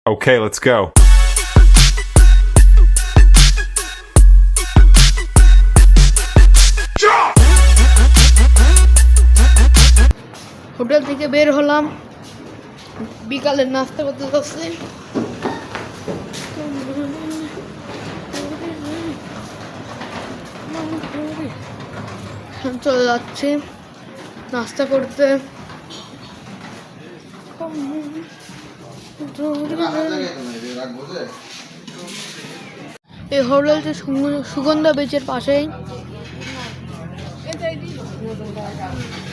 Okay, let's go. Hotel থেকে বের হলাম, বিকালের নাস্তা করতে যাচ্ছি। চলে যাচ্ছি নাস্তা করতে। এই হোটেলটি সুগন্ধা বিচের পাশেই,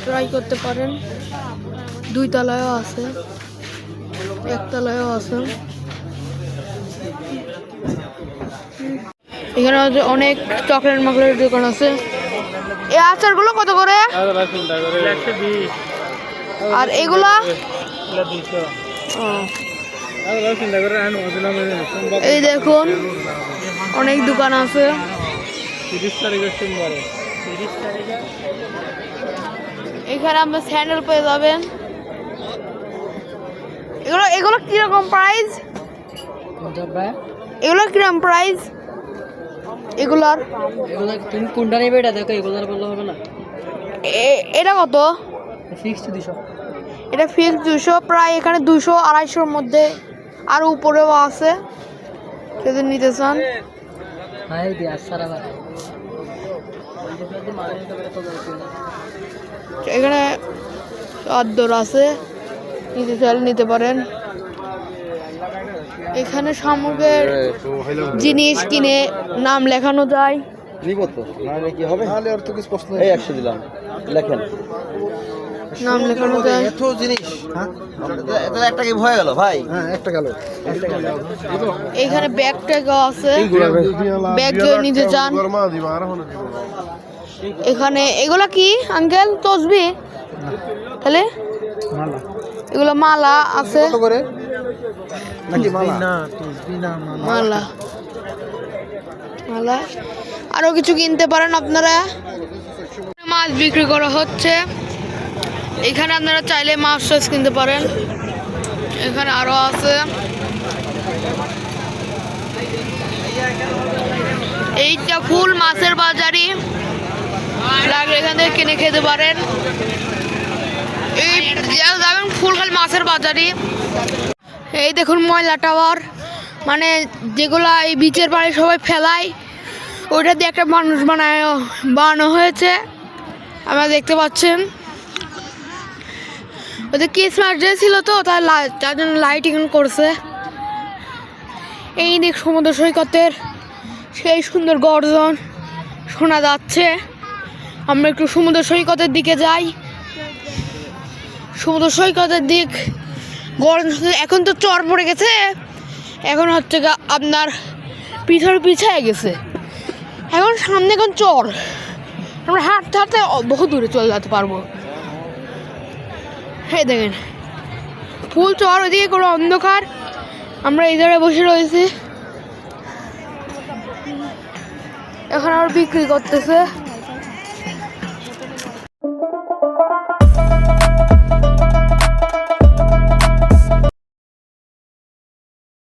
ট্রাই করতে পারেন। 2 তলায়ও আছে, 1 তলায়ও আছে। এখানে অনেক চকলেট মকলেটের দোকান আছে। এই আচারগুলো কত করে? আর এগুলা এই দেখুন অনেক দোকান আছে। এখানে আপনার স্যান্ডেল পেয়ে যাবেন। এগুলো কিরকম প্রাইস? এগুলো কিরকম প্রাইস? এগুলার তুমি কোনটা নেবে এটা দেখো, এগুলার বললে হবে না। এটা কত? ফিক্সড 200। এটা ফিক্সড 200। প্রায় এখানে 200-250-র মধ্যে আর উপরেও আছে, যদি নিতে চান। এখানে চাদর আছে, নিতে চাইলে নিতে পারেন। এখানে সামগ্রীর জিনিস কিনে নাম লেখানো যায়। নিব তো নাহলে কি হবে? তাহলে আর তো কিছু প্রশ্ন এই 100 দিলাম, লেখেন নাম লেখানো যায়। এত জিনিস, হ্যাঁ এটা একটা কি হয়ে গেল ভাই? হ্যাঁ একটা গেল। এখানে ব্যাগ ট্যাগও আছে, ব্যাগ যদি নিতে চান। এখানে এগুলা কি আঙ্কেল? তসবি? তাহলে এগুলো মালা আছে। কত করে নাকি মালা? না তসবি না, মালা মালা। আরো কিছু কিনতে পারেন আপনারা। মাছ বিক্রি করা হচ্ছে এখানে, আপনারা চাইলে মাছ টাছ কিনতে পারেন। এখানে আরো আছে। এইটা ফুল মাছের বাজারি, লাগলে এখান থেকে কিনে খেতে পারেন। এই যাবেন ফুলখাল মাছের বাজারি। এই দেখুন ময়লা টাওয়ার, মানে যেগুলা এই বিচের পাড়ে সবাই ফেলায়, ওইটা দিয়ে একটা মানুষ বানানো হয়েছে, আপনারা দেখতে পাচ্ছেন। ওদের ক্রিসমাস ডে ছিল তো, তার জন্য লাইটিং করছে। এই দিক সমুদ্র সৈকতের সেই সুন্দর গর্জন শোনা যাচ্ছে। আমরা একটু সমুদ্র সৈকতের দিকে যাই। সমুদ্র সৈকতের দিক গর্জন, এখন তো চর পড়ে গেছে, এখন হচ্ছে আপনার পিছায় গেছে। এখন সামনে এখন চর, আমরা হাঁটতে হাঁটতে বহু দূরে চলে যেতে পারবো। হ্যাঁ দেখেন ফুল চর, ওইদিকে কোনো অন্ধকার, আমরা এই জায়গায় বসে রয়েছি। এখন আবার বিক্রি করতেছে।